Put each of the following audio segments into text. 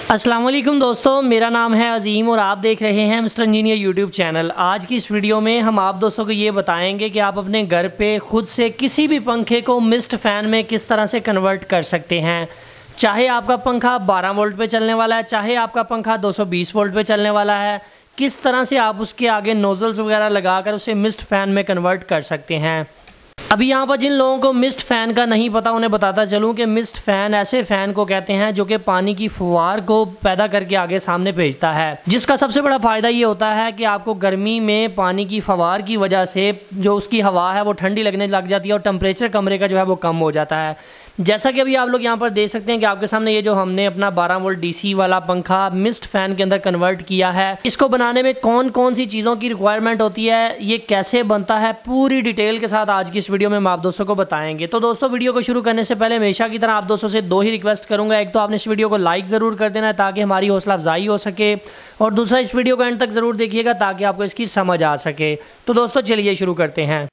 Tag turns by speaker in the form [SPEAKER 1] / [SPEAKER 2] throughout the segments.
[SPEAKER 1] अस्सलाम वालेकुम दोस्तों, मेरा नाम है अज़ीम और आप देख रहे हैं मिस्टर इंजीनियर यूट्यूब चैनल। आज की इस वीडियो में हम आप दोस्तों को ये बताएंगे कि आप अपने घर पे खुद से किसी भी पंखे को मिस्ट फ़ैन में किस तरह से कन्वर्ट कर सकते हैं। चाहे आपका पंखा 12 वोल्ट पे चलने वाला है, चाहे आपका पंखा 220 वोल्ट पे चलने वाला है, किस तरह से आप उसके आगे नोज़ल्स वगैरह लगाकर उसे मिस्ट फ़ैन में कन्वर्ट कर सकते हैं। अभी यहाँ पर जिन लोगों को मिस्ट फ़ैन का नहीं पता उन्हें बताता चलूँ कि मिस्ट फ़ैन ऐसे फ़ैन को कहते हैं जो कि पानी की फुहार को पैदा करके आगे सामने भेजता है, जिसका सबसे बड़ा फ़ायदा ये होता है कि आपको गर्मी में पानी की फुहार की वजह से जो उसकी हवा है वो ठंडी लगने लग जाती है और टेम्परेचर कमरे का जो है वो कम हो जाता है। जैसा कि अभी आप लोग यहाँ पर देख सकते हैं कि आपके सामने ये जो हमने अपना 12 वोल्ट डीसी वाला पंखा मिस्ट फ़ैन के अंदर कन्वर्ट किया है, इसको बनाने में कौन कौन सी चीज़ों की रिक्वायरमेंट होती है, ये कैसे बनता है, पूरी डिटेल के साथ आज की इस वीडियो में हम आप दोस्तों को बताएंगे। तो दोस्तों, वीडियो को शुरू करने से पहले हमेशा की तरह आप दोस्तों से दो ही रिक्वेस्ट करूँगा। एक तो आपने इस वीडियो को लाइक ज़रूर कर देना है ताकि हमारी हौसला अफजाई हो सके, और दूसरा इस वीडियो को एंड तक ज़रूर देखिएगा ताकि आपको इसकी समझ आ सके। तो दोस्तों चलिए शुरू करते हैं।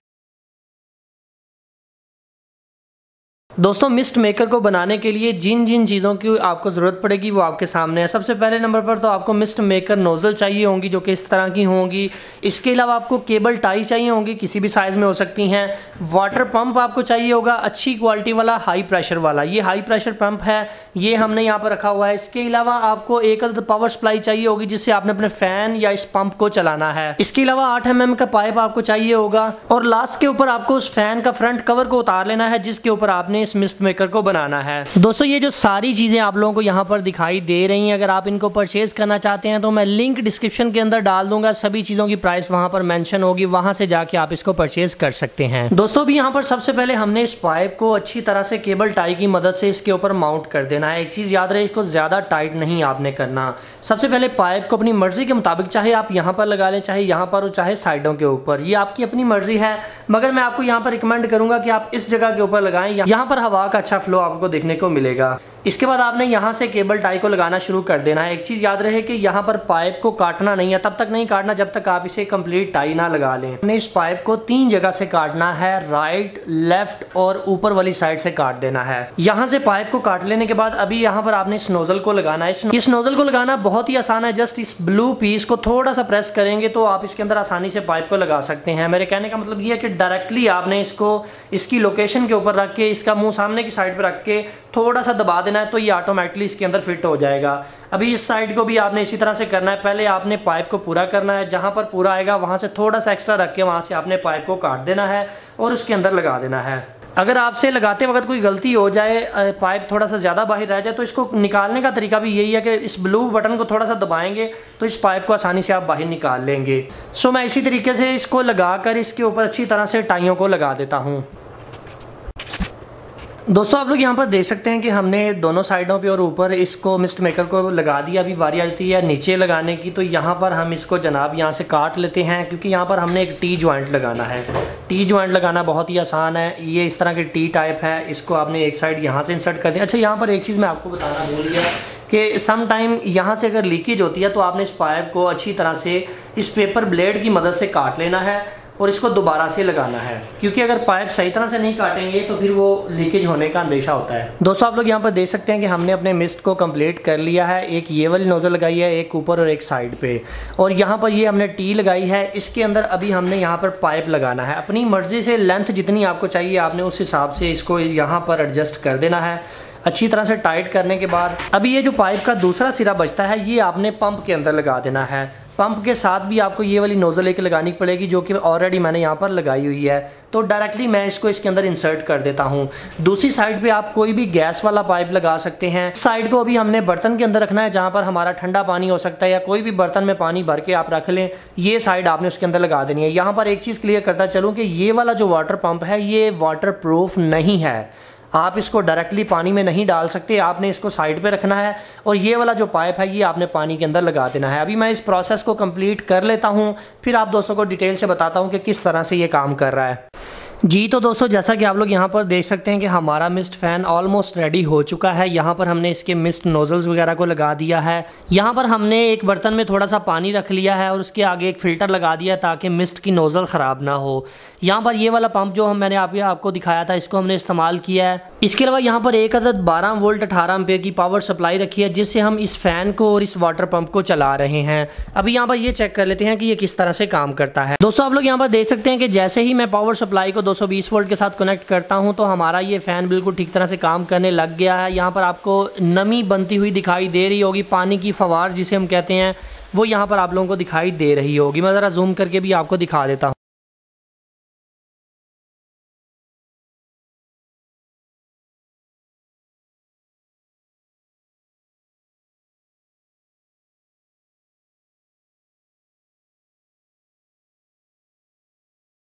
[SPEAKER 1] दोस्तों, मिस्ट मेकर को बनाने के लिए जिन जिन चीज़ों की आपको ज़रूरत पड़ेगी वो आपके सामने है। सबसे पहले नंबर पर तो आपको मिस्ट मेकर नोज़ल चाहिए होंगी जो कि इस तरह की होंगी। इसके अलावा आपको केबल टाई चाहिए होंगी, किसी भी साइज़ में हो सकती हैं। वाटर पंप आपको चाहिए होगा अच्छी क्वालिटी वाला, हाई प्रेशर वाला। ये हाई प्रेशर पंप है, ये हमने यहाँ पर रखा हुआ है। इसके अलावा आपको एक पावर सप्लाई चाहिए होगी जिससे आपने अपने फ़ैन या इस पंप को चलाना है। इसके अलावा 8 mm का पाइप आपको चाहिए होगा, और लास्ट के ऊपर आपको उस फैन का फ्रंट कवर को उतार लेना है जिसके ऊपर आपने इस मिस्ट मेकर को बनाना है। दोस्तों, ये जो सारी चीजें आप लोगों को यहाँ पर दिखाई दे रही हैं, अगर आप इनको परचेज करना चाहते हैं तो मैं लिंक डिस्क्रिप्शन के अंदर डाल दूंगा। सभी चीजों की प्राइस वहां पर मेंशन होगी, वहां से जाके आप इसको परचेज कर सकते हैं। दोस्तों, भी यहाँ पर सबसे पहले हमने इस पाइप को अच्छी तरह से केबल टाई की मदद से इसके ऊपर माउंट कर देना है। एक चीज याद रहे, इसको ज्यादा टाइट नहीं आपने करना। सबसे पहले पाइप को अपनी मर्जी के मुताबिक, चाहे आप यहाँ पर लगा लें, चाहे यहाँ पर, चाहे साइडों के ऊपर, ये आपकी अपनी मर्जी है, मगर मैं आपको यहाँ पर रिकमेंड करूंगा कि आप इस जगह के ऊपर लगाएं, यहाँ पर हवा का अच्छा फ्लो आपको देखने को मिलेगा। इसके बाद आपने यहाँ से केबल टाई को लगाना शुरू कर देना है। एक चीज़ याद रहे कि यहाँ पर पाइप को काटना नहीं है, तब तक नहीं काटना जब तक आप इसे कंप्लीट टाई ना लगा लें। हमने इस पाइप को 3 जगह से काटना है, राइट, लेफ्ट और ऊपर वाली साइड से काट देना है। यहाँ से पाइप को काट लेने के बाद अभी यहाँ पर आपने इस नोजल को लगाना है। इस नोजल को लगाना बहुत ही आसान है। जस्ट इस ब्लू पीस को थोड़ा सा प्रेस करेंगे तो आप इसके अंदर आसानी से पाइप को लगा सकते हैं। मेरे कहने का मतलब ये है कि डायरेक्टली आपने इसको इसकी लोकेशन के ऊपर रख के, इसका मुंह सामने की साइड पर रख के थोड़ा सा दबा देना है तो ये ऑटोमेटिकली इसके अंदर फिट हो जाएगा। अभी इस साइड को भी आपने इसी तरह से करना है। पहले आपने पाइप को पूरा करना है, जहां पर पूरा आएगा वहां से थोड़ा सा एक्स्ट्रा रख के वहां से आपने पाइप को काट देना है और उसके अंदर लगा देना है। अगर आपसे लगाते वक्त कोई गलती हो जाए, पाइप थोड़ा सा ज़्यादा बाहर रह जाए, तो इसको निकालने का तरीका भी यही है कि इस ब्लू बटन को थोड़ा सा दबाएंगे तो इस पाइप को आसानी से आप बाहर निकाल लेंगे। सो मैं इसी तरीके से इसको लगाकर इसके ऊपर अच्छी तरह से टाइयों को लगा देता हूँ। दोस्तों, आप लोग यहाँ पर देख सकते हैं कि हमने दोनों साइडों पे और ऊपर इसको मिस्ट मेकर को लगा दिया। अभी बारी आती है नीचे लगाने की, तो यहाँ पर हम इसको जनाब यहाँ से काट लेते हैं क्योंकि यहाँ पर हमने एक टी जॉइंट लगाना है। टी जॉइंट लगाना बहुत ही आसान है। ये इस तरह की टी टाइप है, इसको आपने एक साइड यहाँ से इंसर्ट कर दिया। अच्छा, यहाँ पर एक चीज़ मैं आपको बताना भूल गया कि सम टाइम यहाँ से अगर लीकेज होती है तो आपने इस पाइप को अच्छी तरह से इस पेपर ब्लेड की मदद से काट लेना है और इसको दोबारा से लगाना है, क्योंकि अगर पाइप सही तरह से नहीं काटेंगे तो फिर वो लीकेज होने का अंदेशा होता है। दोस्तों, आप लोग यहाँ पर देख सकते हैं कि हमने अपने मिस्ट को कंप्लीट कर लिया है। एक ये वाली नोजल लगाई है, एक ऊपर और एक साइड पे, और यहाँ पर ये हमने टी लगाई है। इसके अंदर अभी हमने यहाँ पर पाइप लगाना है। अपनी मर्जी से लेंथ जितनी आपको चाहिए आपने उस हिसाब से इसको यहाँ पर एडजस्ट कर देना है। अच्छी तरह से टाइट करने के बाद अभी ये जो पाइप का दूसरा सिरा बचता है ये आपने पंप के अंदर लगा देना है। पंप के साथ भी आपको ये वाली नोजल एक लगानी पड़ेगी जो कि ऑलरेडी मैंने यहाँ पर लगाई हुई है। तो डायरेक्टली मैं इसको इसके अंदर इंसर्ट कर देता हूँ। दूसरी साइड पे आप कोई भी गैस वाला पाइप लगा सकते हैं। साइड को अभी हमने बर्तन के अंदर रखना है जहाँ पर हमारा ठंडा पानी हो सकता है, या कोई भी बर्तन में पानी भर के आप रख लें। ये साइड आपने उसके अंदर लगा देनी है। यहाँ पर एक चीज़ क्लियर करता चलूँ कि ये वाला जो वाटर पंप है ये वाटर प्रूफ नहीं है। आप इसको डायरेक्टली पानी में नहीं डाल सकते, आपने इसको साइड पे रखना है और ये वाला जो पाइप है ये आपने पानी के अंदर लगा देना है। अभी मैं इस प्रोसेस को कंप्लीट कर लेता हूँ, फिर आप दोस्तों को डिटेल से बताता हूँ कि किस तरह से ये काम कर रहा है। जी तो दोस्तों, जैसा कि आप लोग यहाँ पर देख सकते हैं कि हमारा मिस्ट फ़ैन ऑलमोस्ट रेडी हो चुका है। यहाँ पर हमने इसके मिस्ट नोजल्स वगैरह को लगा दिया है। यहाँ पर हमने एक बर्तन में थोड़ा सा पानी रख लिया है और उसके आगे एक फ़िल्टर लगा दिया ताकि मिस्ट की नोज़ल ख़राब ना हो। यहाँ पर ये वाला पंप जो मैंने आपको दिखाया था, इसको हमने इस्तेमाल किया है। इसके अलावा यहाँ पर एक अदद 12 वोल्ट 18 एम्पीयर की पावर सप्लाई रखी है, जिससे हम इस फैन को और इस वाटर पंप को चला रहे हैं। अभी यहाँ पर ये चेक कर लेते हैं कि ये किस तरह से काम करता है। दोस्तों आप लोग यहाँ पर देख सकते हैं कि जैसे ही मैं पावर सप्लाई को 220 वोल्ट के साथ कनेक्ट करता हूँ तो हमारा ये फैन बिल्कुल ठीक तरह से काम करने लग गया है। यहाँ पर आपको नमी बनती हुई दिखाई दे रही होगी, पानी की फवार जिसे हम कहते हैं, वो यहाँ पर आप लोगों को दिखाई दे रही होगी। मैं ज़रा जूम करके भी आपको दिखा देता हूँ।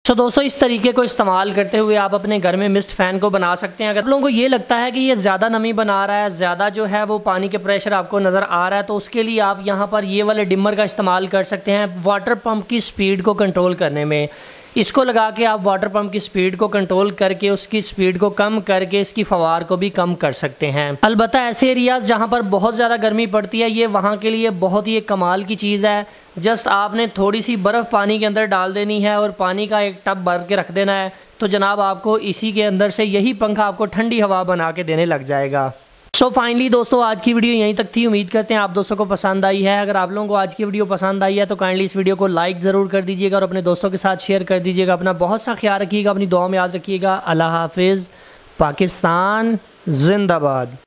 [SPEAKER 1] तो दोस्तों इस तरीके को इस्तेमाल करते हुए आप अपने घर में मिस्ट फैन को बना सकते हैं। अगर आप लोगों को ये लगता है कि ये ज़्यादा नमी बना रहा है, ज़्यादा जो है वो पानी के प्रेशर आपको नज़र आ रहा है, तो उसके लिए आप यहाँ पर ये वाले डिमर का इस्तेमाल कर सकते हैं वाटर पंप की स्पीड को कंट्रोल करने में। इसको लगा के आप वाटर पंप की स्पीड को कंट्रोल करके उसकी स्पीड को कम करके इसकी फवार को भी कम कर सकते हैं। अलबत्ता ऐसे एरियाज जहाँ पर बहुत ज़्यादा गर्मी पड़ती है, ये वहाँ के लिए बहुत ही एक कमाल की चीज़ है। जस्ट आपने थोड़ी सी बर्फ़ पानी के अंदर डाल देनी है और पानी का एक टब भर के रख देना है, तो जनाब आपको इसी के अंदर से यही पंखा आपको ठंडी हवा बना के देने लग जाएगा। सो फाइनली दोस्तों आज की वीडियो यहीं तक थी। उम्मीद करते हैं आप दोस्तों को पसंद आई है। अगर आप लोगों को आज की वीडियो पसंद आई है तो काइंडली इस वीडियो को लाइक ज़रूर कर दीजिएगा और अपने दोस्तों के साथ शेयर कर दीजिएगा। अपना बहुत सा ख्याल रखिएगा, अपनी दुआ में याद रखिएगा। अल्लाह हाफिज़। पाकिस्तान जिंदाबाद।